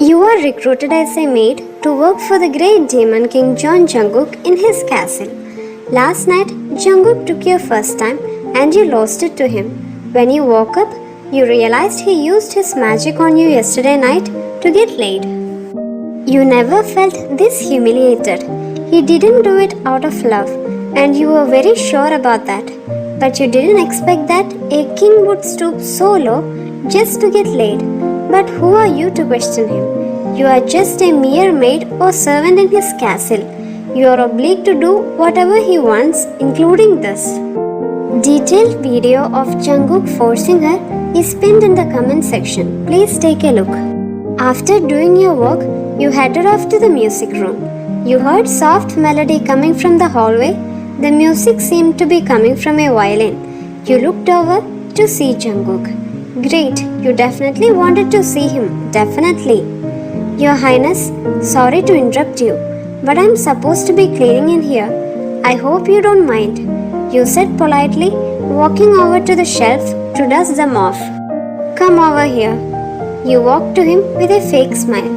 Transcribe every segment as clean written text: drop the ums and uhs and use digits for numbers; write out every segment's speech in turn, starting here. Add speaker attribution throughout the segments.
Speaker 1: You are recruited as a maid to work for the great demon king Jungkook in his castle. Last night, Jungkook took your first time and you lost it to him. When you woke up, you realized he used his magic on you yesterday night to get laid. You never felt this humiliated. He didn't do it out of love, and you were very sure about that. But you didn't expect that a king would stoop so low just to get laid. But who are you to question him? You are just a mere maid or servant in his castle. You are obliged to do whatever he wants, including this. Detailed video of Jungkook forcing her is pinned in the comment section. Please take a look. After doing your work, you headed off to the music room. You heard soft melody coming from the hallway. The music seemed to be coming from a violin. You looked over to see Jungkook. Great, you definitely wanted to see him, definitely. Your Highness, sorry to interrupt you, but I'm supposed to be cleaning in here. I hope you don't mind, you said politely, walking over to the shelf to dust them off. Come over here. You walked to him with a fake smile.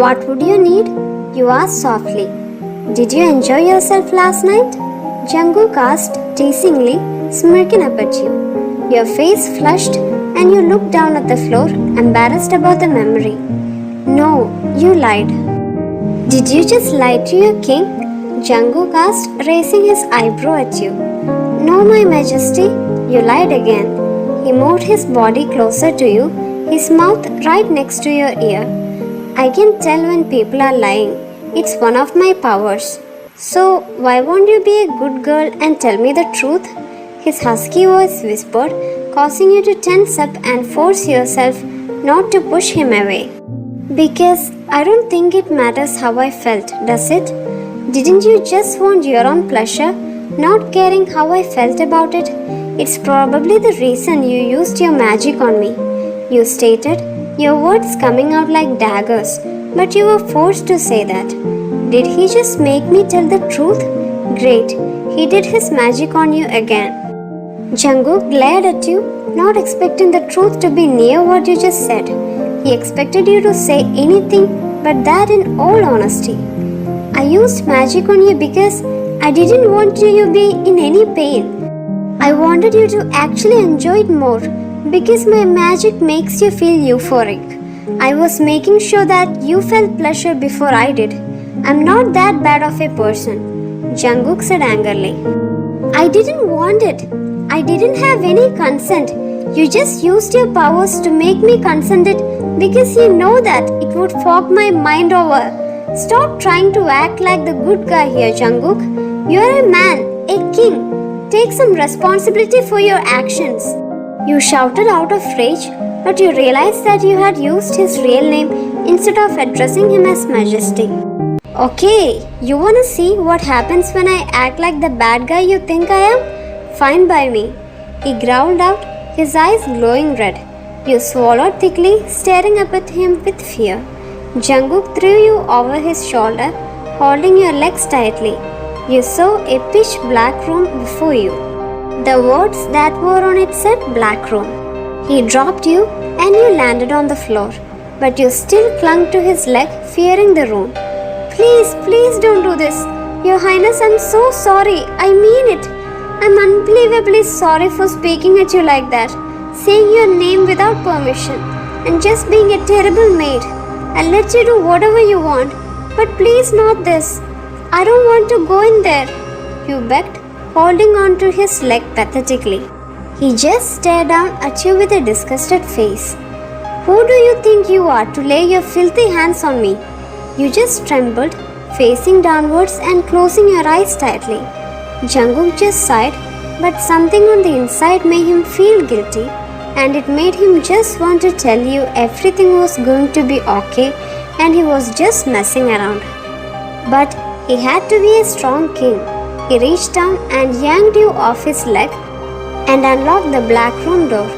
Speaker 1: What would you need? You asked softly. Did you enjoy yourself last night? Jungkook asked teasingly, smirking up at you. Your face flushed and you looked down at the floor, embarrassed about the memory. No, you lied. Did you just lie to your king? Jungkook asked, raising his eyebrow at you. No, my majesty, you lied again. He moved his body closer to you, his mouth right next to your ear. I can tell when people are lying. It's one of my powers. So, why won't you be a good girl and tell me the truth? His husky voice whispered, causing you to tense up and force yourself not to push him away. Because I don't think it matters how I felt, does it? Didn't you just want your own pleasure, not caring how I felt about it? It's probably the reason you used your magic on me. You stated, your words coming out like daggers, but you were forced to say that. Did he just make me tell the truth? Great, he did his magic on you again. Jungkook glared at you, not expecting the truth to be near what you just said. He expected you to say anything but that in all honesty. I used magic on you because I didn't want you to be in any pain. I wanted you to actually enjoy it more because my magic makes you feel euphoric. I was making sure that you felt pleasure before I did. I'm not that bad of a person, Jungkook said angrily. I didn't want it. I didn't have any consent. You just used your powers to make me consent it because you know that it would fog my mind over. Stop trying to act like the good guy here, Jungkook. You're a man, a king. Take some responsibility for your actions. You shouted out of rage, but you realized that you had used his real name instead of addressing him as Majesty. Okay, you wanna see what happens when I act like the bad guy you think I am? Fine by me. He growled out, his eyes glowing red. You swallowed thickly, staring up at him with fear. Jungkook threw you over his shoulder, holding your legs tightly. You saw a pitch black room before you. The words that were on it said black room. He dropped you and you landed on the floor, but you still clung to his leg, fearing the room. Please, please don't do this. Your Highness, I'm so sorry. I mean it. I'm unbelievably sorry for speaking at you like that, saying your name without permission, and just being a terrible maid. I'll let you do whatever you want, but please not this. I don't want to go in there, you begged, holding on to his leg pathetically. He just stared down at you with a disgusted face. Who do you think you are to lay your filthy hands on me? You just trembled, facing downwards and closing your eyes tightly. Jungkook just sighed, but something on the inside made him feel guilty, and it made him just want to tell you everything was going to be okay and he was just messing around. But he had to be a strong king. He reached down and yanked you off his leg and unlocked the black room door.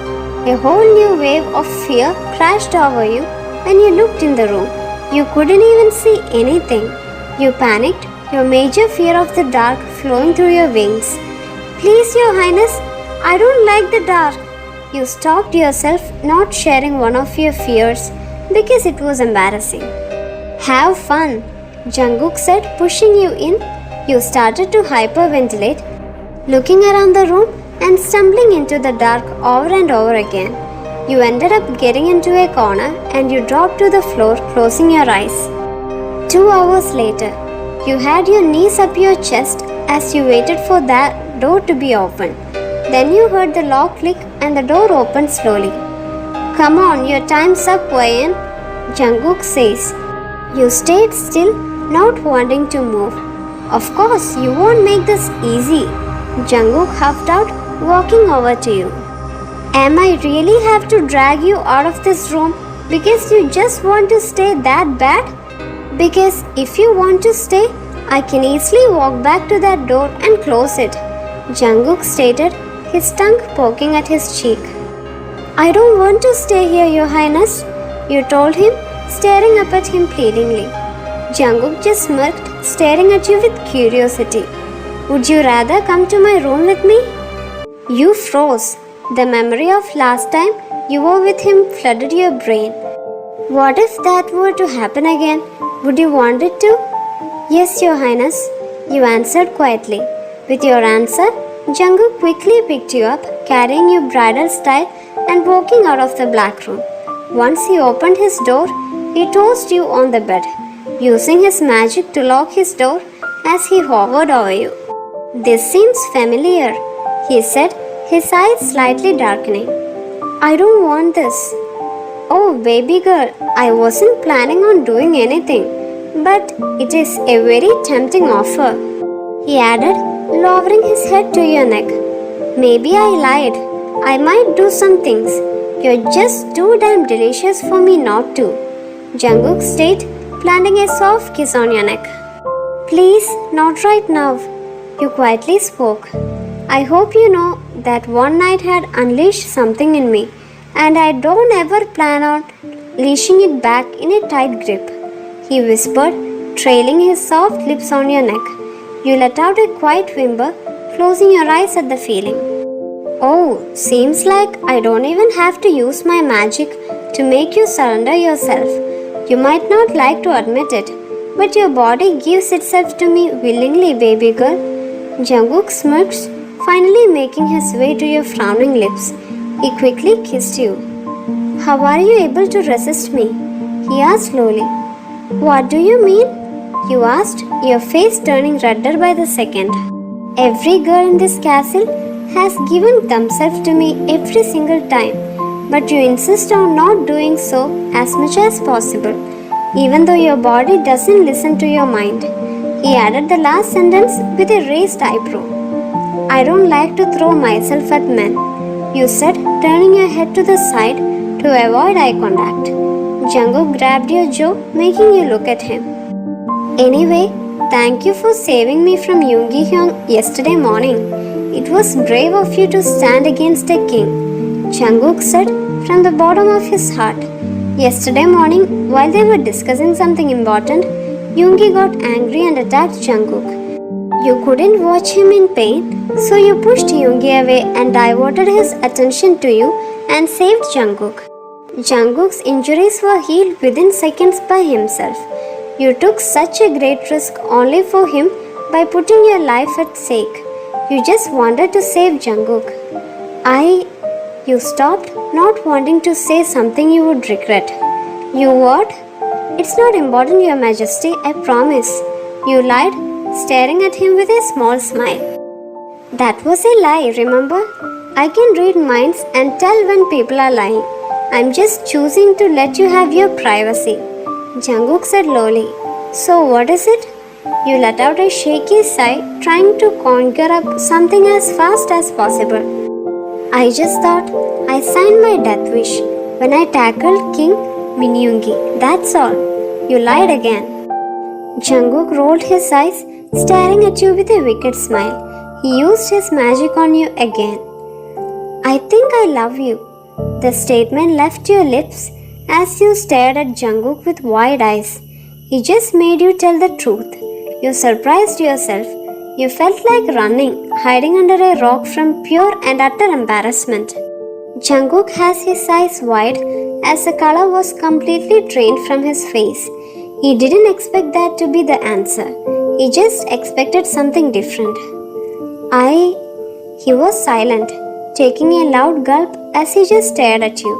Speaker 1: A whole new wave of fear crashed over you when you looked in the room. You couldn't even see anything. You panicked, your major fear of the dark flowing through your veins. Please, Your Highness, I don't like the dark. You stopped yourself not sharing one of your fears because it was embarrassing. Have fun, Jungkook said, pushing you in. You started to hyperventilate, looking around the room and stumbling into the dark over and over again. You ended up getting into a corner and you dropped to the floor, closing your eyes. 2 hours later, you had your knees up your chest as you waited for that door to be opened. Then you heard the lock click and the door opened slowly. Come on, your time's up, Wayne, Jungkook says. You stayed still, not wanting to move. Of course, you won't make this easy, Jungkook huffed out, walking over to you. Am I really have to drag you out of this room because you just want to stay that bad? Because if you want to stay, I can easily walk back to that door and close it, Jungkook stated, his tongue poking at his cheek. I don't want to stay here, Your Highness, you told him, staring up at him pleadingly. Jungkook just smirked, staring at you with curiosity. Would you rather come to my room with me? You froze. The memory of last time you were with him flooded your brain. What if that were to happen again? Would you want it to? Yes, Your Highness, you answered quietly. With your answer, Jungkook quickly picked you up, carrying you bridal style and walking out of the black room. Once he opened his door, he tossed you on the bed, using his magic to lock his door as he hovered over you. This seems familiar, he said, his eyes slightly darkening. I don't want this. Oh, baby girl, I wasn't planning on doing anything, but it is a very tempting offer, he added, lowering his head to your neck. Maybe I lied. I might do some things. You're just too damn delicious for me not to, Jungkook stated, planting a soft kiss on your neck. Please, not right now, you quietly spoke. I hope you know that one night had unleashed something in me, and I don't ever plan on leashing it back in a tight grip, he whispered, trailing his soft lips on your neck. You let out a quiet whimper, closing your eyes at the feeling. Oh, seems like I don't even have to use my magic to make you surrender yourself. You might not like to admit it, but your body gives itself to me willingly, baby girl. Jungkook smirks, finally making his way to your frowning lips. He quickly kissed you. How are you able to resist me? He asked slowly. What do you mean? You asked, your face turning redder by the second. Every girl in this castle has given themselves to me every single time, but you insist on not doing so as much as possible, even though your body doesn't listen to your mind. He added the last sentence with a raised eyebrow. I don't like to throw myself at men, you said, turning your head to the side to avoid eye contact. Jungkook grabbed your jaw, making you look at him. Anyway, thank you for saving me from Yoongi Hyung yesterday morning. It was brave of you to stand against a king, Jungkook said from the bottom of his heart. Yesterday morning, while they were discussing something important, Yoongi got angry and attacked Jungkook. You couldn't watch him in pain, so you pushed Yoongi away and diverted his attention to you and saved Jungkook. Jungkook's injuries were healed within seconds by himself. You took such a great risk only for him by putting your life at stake. You just wanted to save Jungkook. You stopped, not wanting to say something you would regret. You what? It's not important, Your Majesty, I promise. You lied, staring at him with a small smile. That was a lie, remember? I can read minds and tell when people are lying. I'm just choosing to let you have your privacy, Jungkook said lowly. So what is it? You let out a shaky sigh, trying to conjure up something as fast as possible. I just thought I signed my death wish when I tackled King Minyungi. That's all. You lied again. Jungkook rolled his eyes, staring at you with a wicked smile. He used his magic on you again. I think I love you, The statement left your lips as you stared at Jungkook with wide eyes. He just made you tell the truth. You surprised yourself. You felt like running, hiding under a rock from pure and utter embarrassment. Jungkook has his eyes wide as the color was completely drained from his face. He didn't expect that to be the answer. He just expected something different. He was silent, taking a loud gulp as he just stared at you.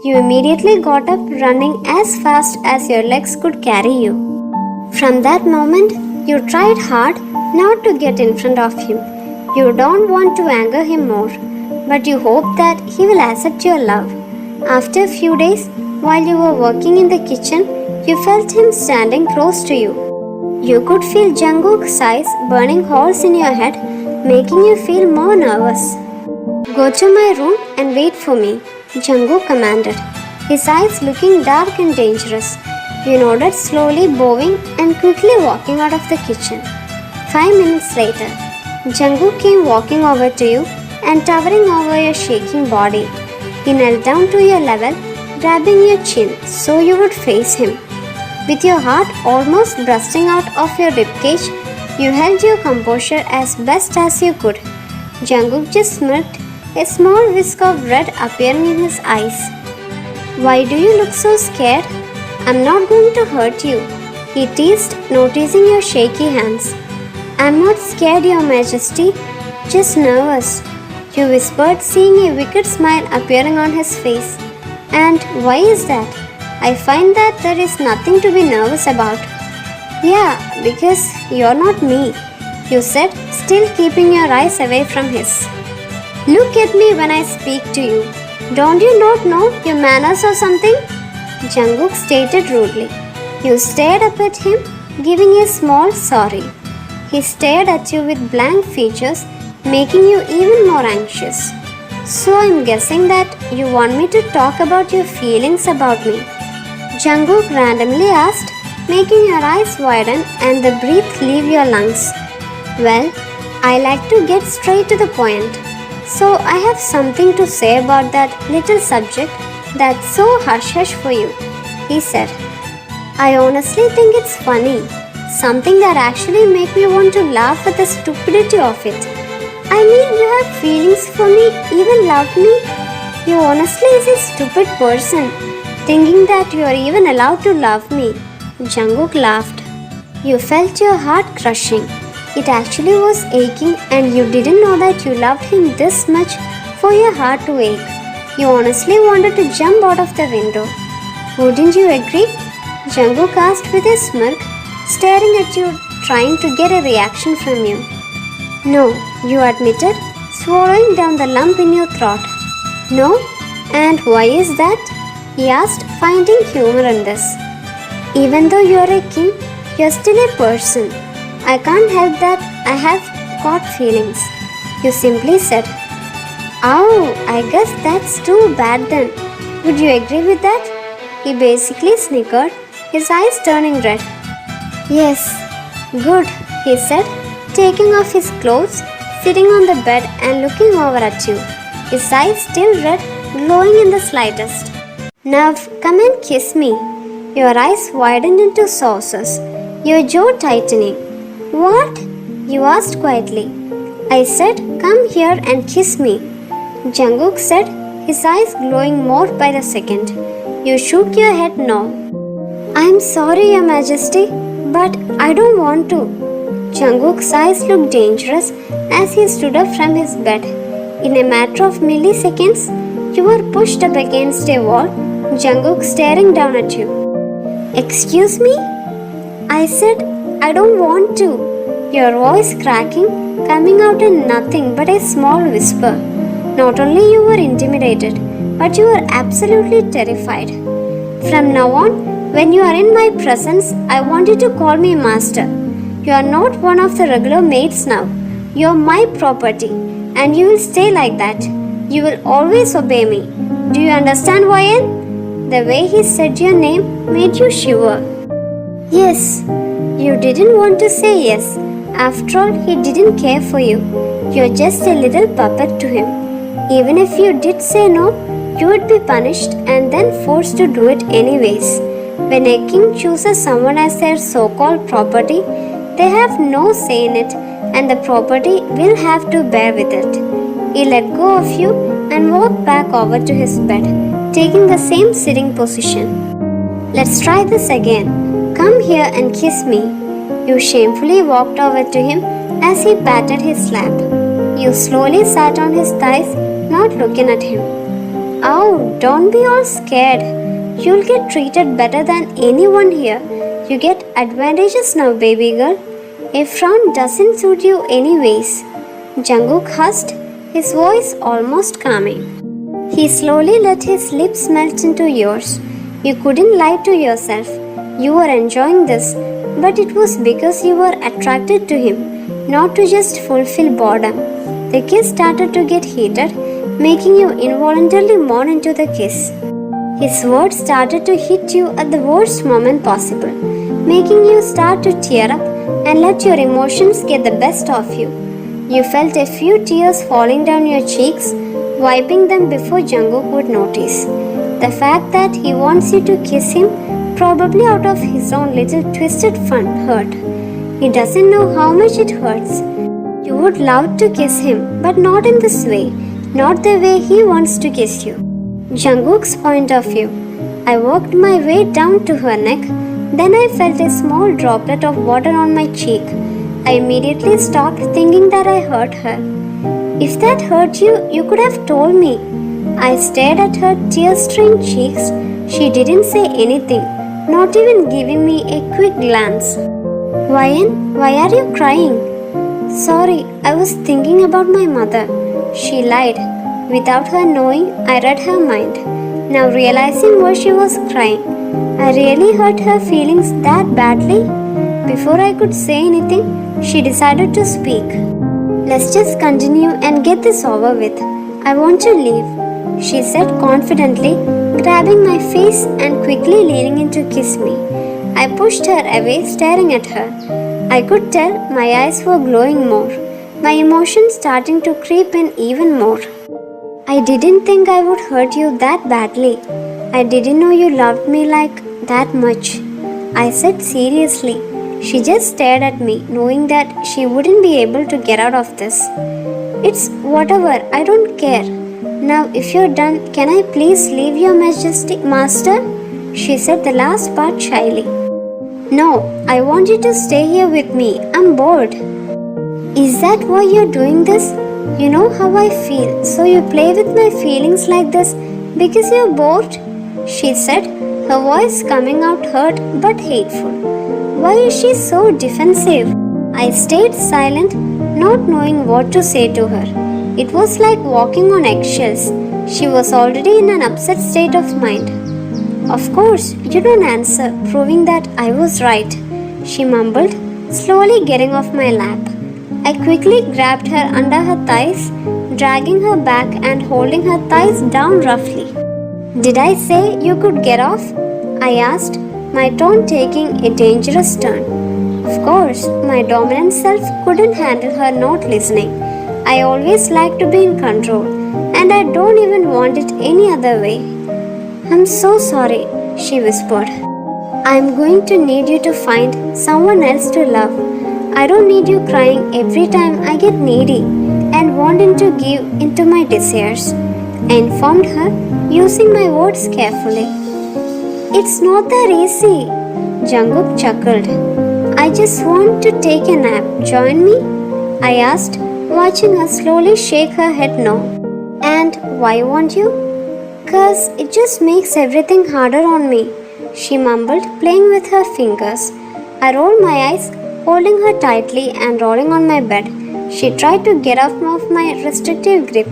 Speaker 1: You immediately got up, running as fast as your legs could carry you. From that moment, you tried hard not to get in front of him. You don't want to anger him more, but you hope that he will accept your love. After a few days, while you were working in the kitchen, you felt him standing close to you. You could feel Jungkook's eyes burning holes in your head, making you feel more nervous. "Go to my room and wait for me," Jungkook commanded, his eyes looking dark and dangerous. You nodded slowly, bowing and quickly walking out of the kitchen. 5 minutes later, Jungkook came walking over to you and towering over your shaking body. He knelt down to your level, grabbing your chin so you would face him. With your heart almost bursting out of your ribcage, you held your composure as best as you could. Jungkook just smirked, a small whisk of red appearing in his eyes. "Why do you look so scared? I'm not going to hurt you," he teased, noticing your shaky hands. "I'm not scared, Your Majesty, just nervous," you whispered, seeing a wicked smile appearing on his face. "And why is that? I find that there is nothing to be nervous about." "Yeah, because you're not me," you said, still keeping your eyes away from his. "Look at me when I speak to you. Don't you not know your manners or something?" Jungkook stated rudely. You stared up at him, giving a small sorry. He stared at you with blank features, making you even more anxious. "So I'm guessing that you want me to talk about your feelings about me?" Jungkook randomly asked, making your eyes widen and the breath leave your lungs. "Well, I like to get straight to the point. So I have something to say about that little subject that's so hush-hush for you," he said. "I honestly think it's funny. Something that actually make me want to laugh at the stupidity of it. I mean, you have feelings for me, even love me. You honestly is a stupid person, thinking that you are even allowed to love me." Jungkook laughed. You felt your heart crushing. It actually was aching, and you didn't know that you loved him this much for your heart to ache. You honestly wanted to jump out of the window. "Wouldn't you agree?" Jungkook asked with a smirk, staring at you, trying to get a reaction from you. "No," you admitted, swallowing down the lump in your throat. "No? And why is that?" he asked, finding humor in this. "Even though you're a king, you're still a person. I can't help that I have got feelings," you simply said. "Oh, I guess that's too bad then. Would you agree with that?" He basically snickered, his eyes turning red. "Yes, good," he said, taking off his clothes, sitting on the bed and looking over at you, his eyes still red, glowing in the slightest. "Now come and kiss me." Your eyes widened into saucers, your jaw tightening. "What?" you asked quietly. "I said, come here and kiss me," Jungkook said, his eyes glowing more by the second. You shook your head no. "I'm sorry, Your Majesty, but I don't want to." Jungkook's eyes looked dangerous as he stood up from his bed. In a matter of milliseconds, you were pushed up against a wall, Jungkook staring down at you. "Excuse me?" I said, "I don't want to." Your voice cracking, coming out in nothing but a small whisper. Not only you were intimidated, but you were absolutely terrified. "From now on, when you are in my presence, I want you to call me master. You are not one of the regular maids now. You are my property, and you will stay like that. You will always obey me. Do you understand, Wayan?" The way he said your name made you shiver. "Yes." You didn't want to say yes. After all, he didn't care for you. You're just a little puppet to him. Even if you did say no, You would be punished and then forced to do it anyways. When a king chooses someone as their so-called property, they have no say in it and the property will have to bear with it. He let go of you and walked back over to his bed, taking the same sitting position. Let's try this again. Come here and kiss me. You shamefully walked over to him as he patted his lap. You slowly sat on his thighs, not looking at him. Oh, don't be all scared. You'll get treated better than anyone here. You get advantages now, baby girl. A frown doesn't suit you anyways. Jungkook husked, his voice almost calming. He slowly let his lips melt into yours. You couldn't lie to yourself. You were enjoying this, but it was because you were attracted to him, not to just fulfill boredom. The kiss started to get heated, making you involuntarily moan into the kiss. His words started to hit you at the worst moment possible, making you start to tear up and let your emotions get the best of you. You felt a few tears falling down your cheeks, wiping them before Jungkook would notice. The fact that he wants you to kiss him, probably out of his own little twisted fun, hurt. He doesn't know how much it hurts. You would love to kiss him, but not in this way, not the way he wants to kiss you. Jungkook's point of view. I worked my way down to her neck. Then I felt a small droplet of water on my cheek. I immediately stopped thinking that I hurt her. If that hurt you, you could have told me. I stared at her tear-stained cheeks. She didn't say anything, not even giving me a quick glance. Wyan, why are you crying? Sorry, I was thinking about my mother. She lied. Without her knowing, I read her mind. Now realizing why she was crying, I really hurt her feelings that badly. Before I could say anything, she decided to speak. Let's just continue and get this over with. I want to leave, she said confidently, grabbing my face and quickly leaning in to kiss me. I pushed her away, staring at her. I could tell my eyes were glowing more, my emotions starting to creep in even more. I didn't think I would hurt you that badly. I didn't know you loved me like that much, I said seriously. She just stared at me, knowing that she wouldn't be able to get out of this. It's whatever, I don't care. Now, if you're done, can I please leave your majestic master? She said the last part shyly. No, I want you to stay here with me. I'm bored. Is that why you're doing this? You know how I feel, so you play with my feelings like this because you're bored? She said, her voice coming out hurt but hateful. Why is she so defensive? I stayed silent, not knowing what to say to her. It was like walking on eggshells. She was already in an upset state of mind. Of course, you don't answer, proving that I was right, she mumbled, slowly getting off my lap. I quickly grabbed her under her thighs, dragging her back and holding her thighs down roughly. Did I say you could get off? I asked, my tone taking a dangerous turn. Of course, my dominant self couldn't handle her not listening. I always like to be in control, and I don't even want it any other way. I'm so sorry, she whispered. I'm going to need you to find someone else to love. I don't need you crying every time I get needy and wanting to give into my desires, I informed her, using my words carefully. It's not that easy, Jungkook chuckled. I just want to take a nap. Join me? I asked, watching her slowly shake her head no. And why won't you? 'Cause it just makes everything harder on me, she mumbled, playing with her fingers. I rolled my eyes, holding her tightly and rolling on my bed. She tried to get off of my restrictive grip,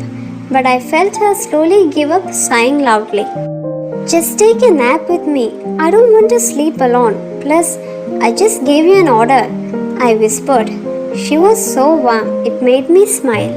Speaker 1: but I felt her slowly give up, sighing loudly. Just take a nap with me. I don't want to sleep alone. Plus, I just gave you an order, I whispered. She was so warm, it made me smile.